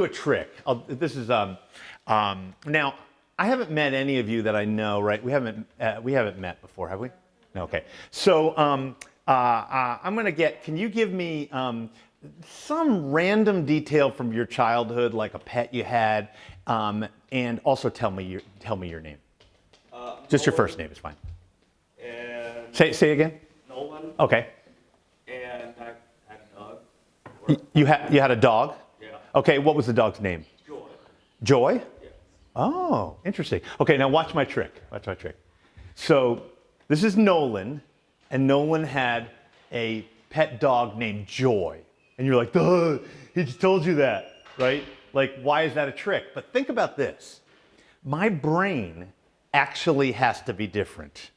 a trick. Now, I haven't met any of you that I know, right? We haven't met before, have we? No, okay. So I'm going to can you give me some random detail from your childhood, like a pet you had, and also tell me your name. Just your first name is fine. And Say again. Nolan. Okay. And I had a dog. You had a dog? Yeah. Okay, what was the dog's name? Joy. Joy? Yes. Oh, interesting. Okay, now watch my trick. So this is Nolan, and Nolan had a pet dog named Joy. And you're like, duh, he just told you that, right? Like, why is that a trick? But think about this. My brain actually has to be different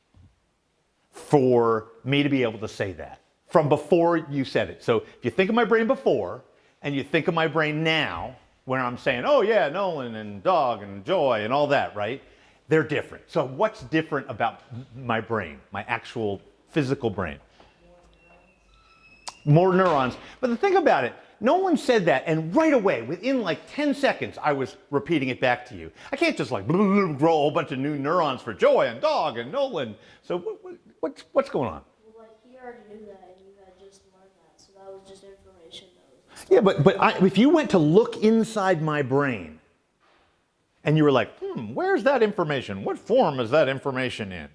for me to be able to say that from before you said it. So if you think of my brain before and you think of my brain now, when I'm saying, oh yeah, Nolan and dog and Joy and all that, right? They're different. So what's different about my brain, my actual physical brain? More neurons. But the thing about it, no one said that, and right away, within like 10 seconds, I was repeating it back to you. I can't just like grow a whole bunch of new neurons for Joy and dog and Nolan. So what's going on? Well, like, he already knew that, and you had just learned that, so that was just information that was... Yeah, but if you went to look inside my brain, and you were like, where's that information? What form is that information in?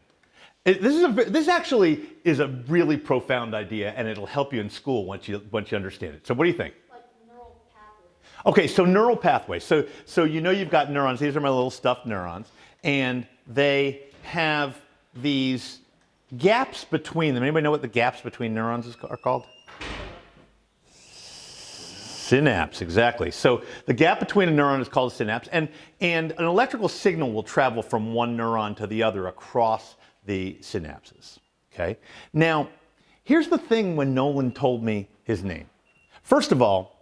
This actually is a really profound idea, and it'll help you in school once you understand it. So what do you think? Like neural pathways. Okay, so neural pathways. So you know you've got neurons. These are my little stuffed neurons, and they have these gaps between them. Anybody know what the gaps between neurons are called? Synapse, exactly. So the gap between a neuron is called a synapse, and an electrical signal will travel from one neuron to the other across the synapses, okay? Now, here's the thing when Nolan told me his name. First of all,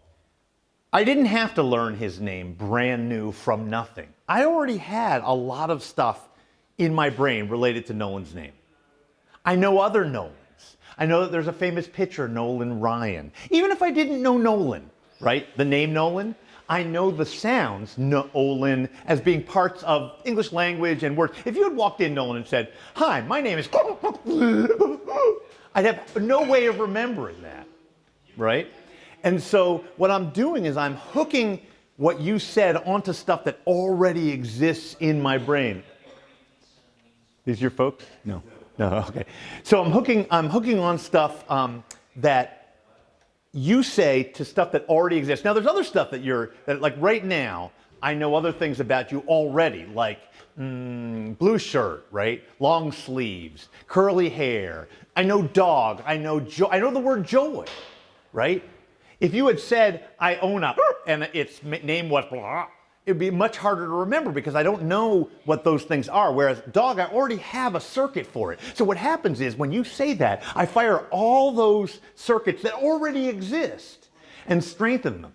I didn't have to learn his name brand new from nothing. I already had a lot of stuff in my brain related to Nolan's name. I know other Nolans. I know that there's a famous pitcher, Nolan Ryan. Even if I didn't know Nolan, right, the name Nolan, I know the sounds Nolan as being parts of English language and words. If you had walked in, Nolan, and said, hi, my name is... I'd have no way of remembering that, right? And so what I'm doing is I'm hooking what you said onto stuff that already exists in my brain. These your folks? No, okay. So I'm hooking on stuff that you say to stuff that already exists. Now there's other stuff that like right now, I know other things about you already, like blue shirt, right? Long sleeves, curly hair. I know dog, I know the word joy, right? If you had said, I own a, and its name was blah, it'd be much harder to remember because I don't know what those things are. Whereas dog, I already have a circuit for it. So what happens is when you say that, I fire all those circuits that already exist and strengthen them.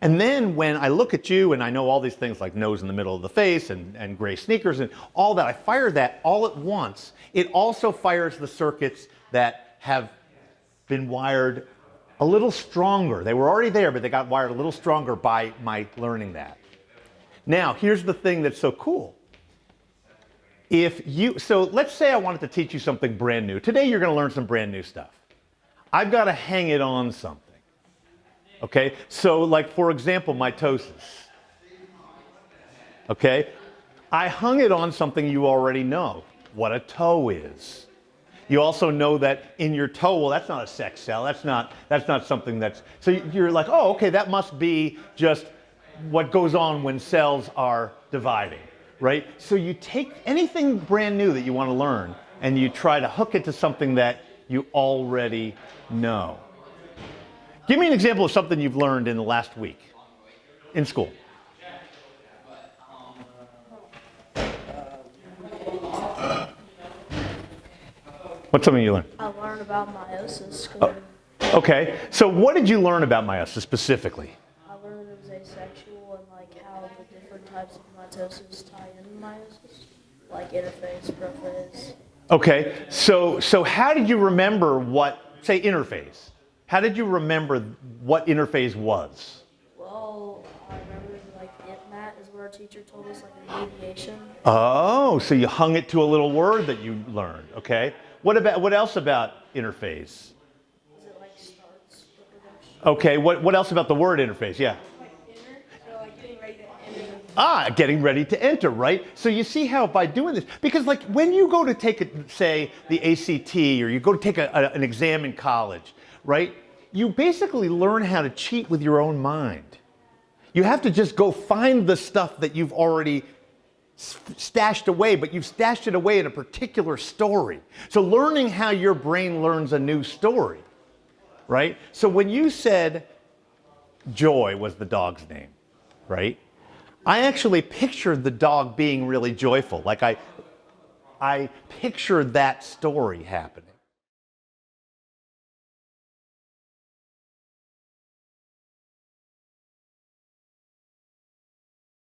And then when I look at you and I know all these things like nose in the middle of the face and gray sneakers and all that, I fire that all at once. It also fires the circuits that have been wired a little stronger. They were already there, but they got wired a little stronger by my learning that. Now, here's the thing that's so cool. So let's say I wanted to teach you something brand new. Today you're going to learn some brand new stuff. I've got to hang it on something. Okay? So like, for example, mitosis. Okay? I hung it on something you already know, what a toe is. You also know that in your toe, well, that's not a sex cell. That's not something that's... So you're like, oh, okay, that must be just what goes on when cells are dividing, right? So you take anything brand new that you want to learn and you try to hook it to something that you already know. Give me an example of something you've learned in the last week in school. What's something you learned? I learned about meiosis. Okay, so what did you learn about meiosis specifically? I learned it was asexual and like how the different types of mitosis tie into meiosis, like interphase, prophase. Okay, so how did you remember say interphase? How did you remember what interphase was? Well, I teacher told us, like abbreviation. Oh, so you hung it to a little word that you learned, okay? What else about interphase? Is it like starts the production? Okay, what else about the word interface? Yeah. So like getting ready to enter. Getting ready to enter, right? So you see how by doing this, because like when you go to take, say, the ACT, or you go to take an exam in college, right? You basically learn how to cheat with your own mind. You have to just go find the stuff that you've already stashed away, but you've stashed it away in a particular story. So learning how your brain learns a new story, right? So when you said Joy was the dog's name, right? I actually pictured the dog being really joyful. Like I pictured that story happening.